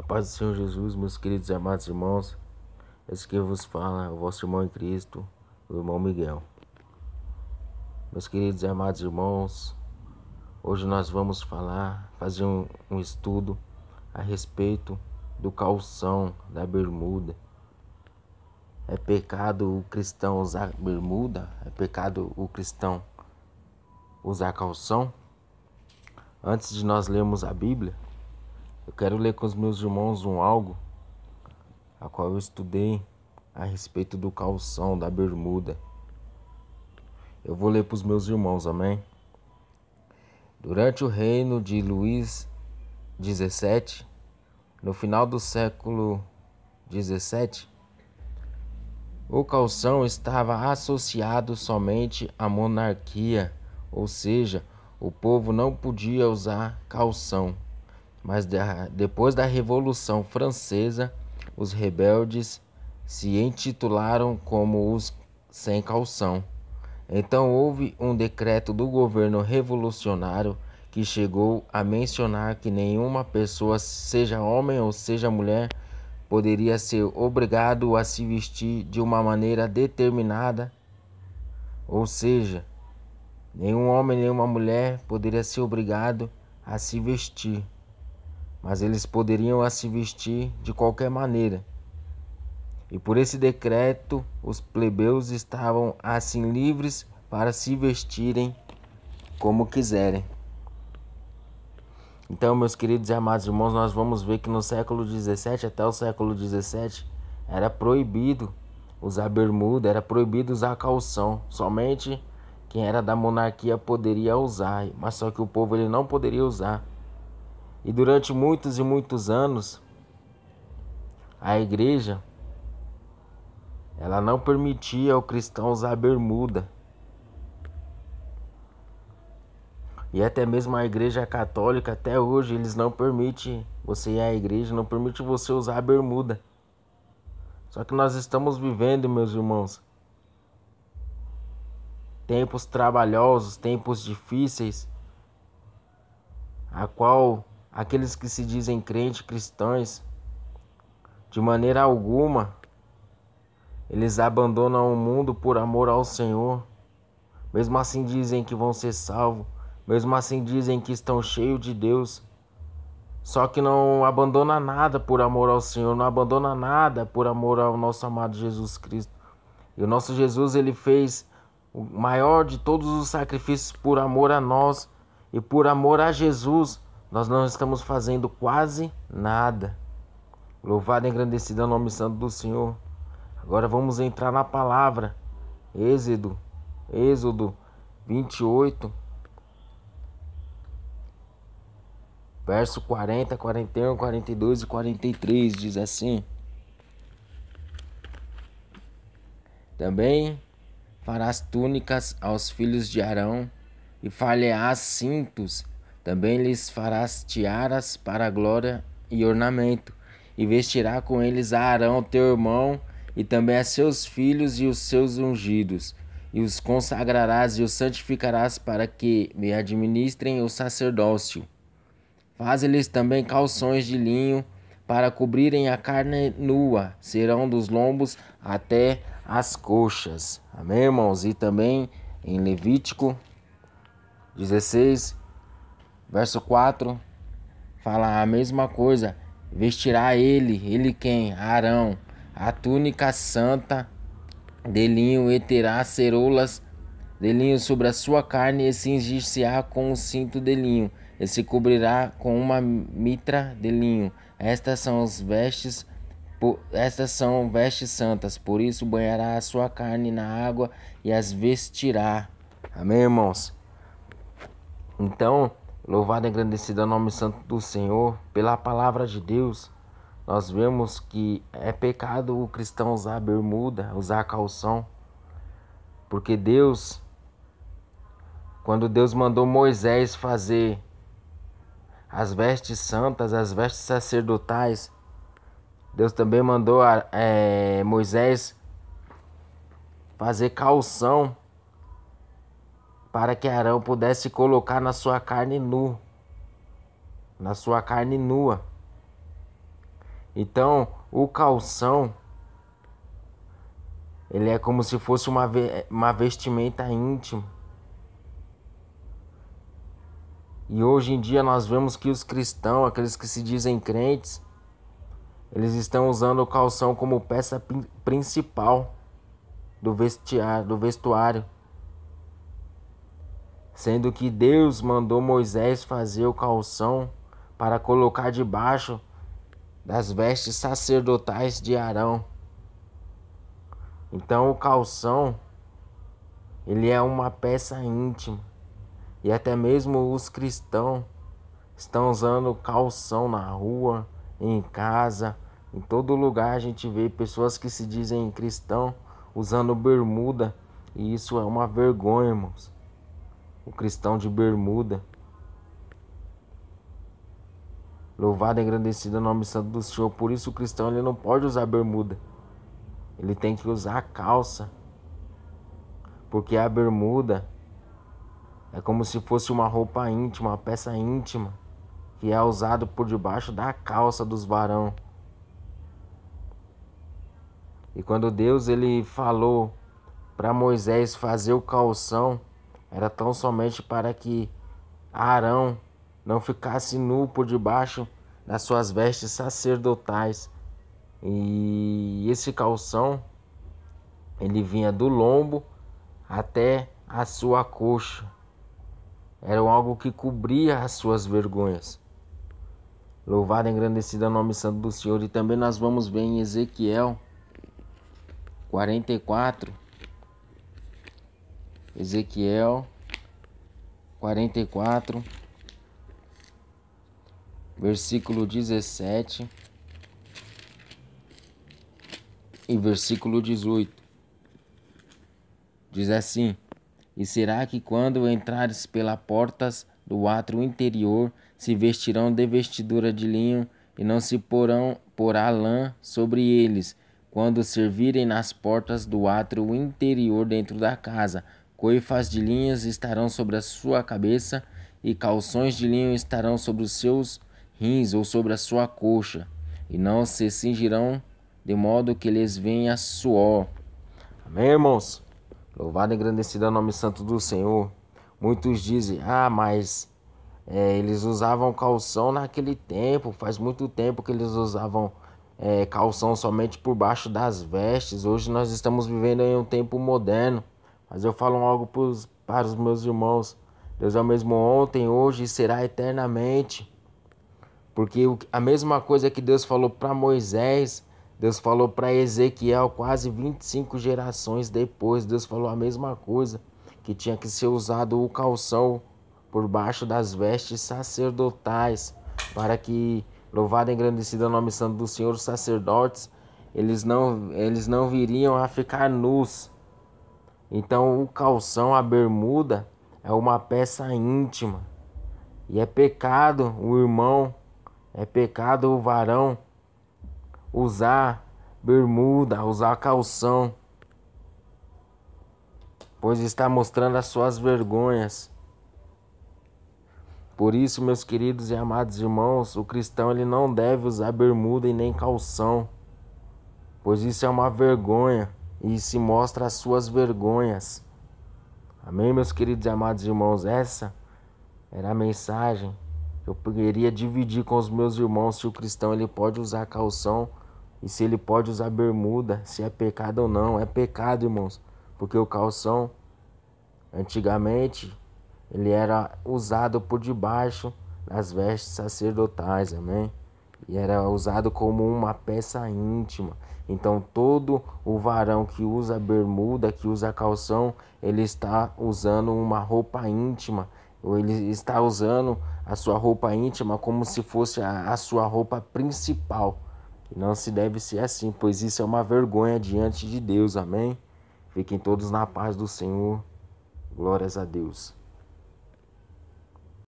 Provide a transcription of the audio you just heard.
Paz do Senhor Jesus, meus queridos e amados irmãos, esse que vos fala é o vosso irmão em Cristo, o irmão Miguel. Meus queridos e amados irmãos, hoje nós vamos fazer um estudo a respeito do calção da bermuda. É pecado o cristão usar bermuda? É pecado o cristão usar calção? Antes de nós lermos a Bíblia, eu quero ler com os meus irmãos algo a qual eu estudei a respeito do calção da bermuda. Eu vou ler para os meus irmãos, amém? Durante o reino de Luís XVII, no final do século XVII, o calção estava associado somente à monarquia, ou seja, o povo não podia usar calção. Mas depois da Revolução Francesa, os rebeldes se intitularam como os sem calção. Então houve um decreto do governo revolucionário que chegou a mencionar que nenhuma pessoa, seja homem ou seja mulher, poderia ser obrigado a se vestir de uma maneira determinada, ou seja, nenhum homem, nenhuma mulher poderia ser obrigado a se vestir, mas eles poderiam se vestir de qualquer maneira. E por esse decreto, os plebeus estavam assim livres para se vestirem como quiserem. Então, meus queridos e amados irmãos, nós vamos ver que no século XVII até o século XVII era proibido usar bermuda, era proibido usar calção. Somente quem era da monarquia poderia usar, mas só que o povo ele não poderia usar. E durante muitos e muitos anos, a igreja ela não permitia o cristão usar bermuda. E até mesmo a igreja católica, até hoje, eles não permitem você ir à igreja, não permite você usar a bermuda. Só que nós estamos vivendo, meus irmãos, tempos trabalhosos, tempos difíceis, a qual aqueles que se dizem crentes cristãos, de maneira alguma, eles abandonam o mundo por amor ao Senhor. Mesmo assim dizem que vão ser salvos. Mesmo assim dizem que estão cheios de Deus. Só que não abandona nada por amor ao Senhor. Não abandona nada por amor ao nosso amado Jesus Cristo. E o nosso Jesus, ele fez o maior de todos os sacrifícios por amor a nós. E por amor a Jesus, nós não estamos fazendo quase nada. Louvado e engrandecido é o nome santo do Senhor. Agora vamos entrar na palavra. Êxodo 28, verso 40, 41, 42 e 43, diz assim: Também farás túnicas aos filhos de Arão e falharás cintos. Também lhes farás tiaras para a glória e ornamento, e vestirá com eles a Arão teu irmão, e também a seus filhos e os seus ungidos, e os consagrarás e os santificarás para que me administrem o sacerdócio. Faze-lhes também calções de linho para cobrirem a carne nua, serão dos lombos até as coxas. Amém, irmãos? E também em Levítico 16, verso 4, fala a mesma coisa. Vestirá ele quem? Arão, a túnica santa de linho, e terá ceroulas de linho sobre a sua carne, e cingir-se-á com um cinto de linho, e se cobrirá com uma mitra de linho. Estas são vestes santas, por isso banhará a sua carne na água e as vestirá. Amém, irmãos? Então, louvado e engrandecido é o nome santo do Senhor. Pela palavra de Deus, nós vemos que é pecado o cristão usar bermuda, usar calção. Porque Deus, quando Deus mandou Moisés fazer as vestes santas, as vestes sacerdotais, Deus também mandou Moisés fazer calção para que Arão pudesse colocar na sua carne nua. Então, o calção, ele é como se fosse uma vestimenta íntima. E hoje em dia nós vemos que os cristãos, aqueles que se dizem crentes, eles estão usando o calção como peça principal do vestuário. Sendo que Deus mandou Moisés fazer o calção para colocar debaixo das vestes sacerdotais de Arão. Então o calção, ele é uma peça íntima. E até mesmo os cristãos estão usando calção na rua, em casa, em todo lugar a gente vê pessoas que se dizem cristão usando bermuda. E isso é uma vergonha, irmãos. O cristão de bermuda. Louvado e engrandecido é o nome santo do Senhor. Por isso o cristão ele não pode usar bermuda. Ele tem que usar calça. Porque a bermuda é como se fosse uma roupa íntima, uma peça íntima, que é usado por debaixo da calça dos varão. E quando Deus ele falou para Moisés fazer o calção, era tão somente para que Arão não ficasse nu por debaixo das suas vestes sacerdotais. E esse calção, ele vinha do lombo até a sua coxa. Era algo que cobria as suas vergonhas. Louvado e engrandecido é o nome santo do Senhor. E também nós vamos ver em Ezequiel 44. Ezequiel 44, versículo 17 e versículo 18. Diz assim: E será que quando entrares pelas portas do átrio interior, se vestirão de vestidura de linho, e não se porá lã sobre eles, quando servirem nas portas do átrio interior dentro da casa. Coifas de linhas estarão sobre a sua cabeça, e calções de linho estarão sobre os seus rins ou sobre a sua coxa, e não se cingirão, de modo que lhes venha suor. Amém, irmãos? Louvado e engrandecido é o nome santo do Senhor. Muitos dizem, mas eles usavam calção naquele tempo, faz muito tempo que eles usavam calção somente por baixo das vestes. Hoje nós estamos vivendo em um tempo moderno. Mas eu falo algo para os meus irmãos. Deus é o mesmo ontem, hoje e será eternamente. Porque a mesma coisa que Deus falou para Moisés, Deus falou para Ezequiel quase 25 gerações depois. Deus falou a mesma coisa, que tinha que ser usado o calção por baixo das vestes sacerdotais, para que, louvado e engrandecido é o nome santo do Senhor, os sacerdotes, eles não viriam a ficar nus. Então o calção, a bermuda, é uma peça íntima. E é pecado o irmão, é pecado o varão usar bermuda, usar calção, pois está mostrando as suas vergonhas. Por isso, meus queridos e amados irmãos, o cristão ele não deve usar bermuda e nem calção, pois isso é uma vergonha e se mostra as suas vergonhas. Amém, meus queridos e amados irmãos? Essa era a mensagem que eu poderia dividir com os meus irmãos, se o cristão ele pode usar calção e se ele pode usar bermuda, se é pecado ou não. É pecado, irmãos, porque o calção, antigamente, ele era usado por debaixo das vestes sacerdotais, amém? E era usado como uma peça íntima. Então todo o varão que usa bermuda, que usa calção, ele está usando uma roupa íntima, ou ele está usando a sua roupa íntima como se fosse a sua roupa principal. E não se deve ser assim, pois isso é uma vergonha diante de Deus, amém? Fiquem todos na paz do Senhor. Glórias a Deus.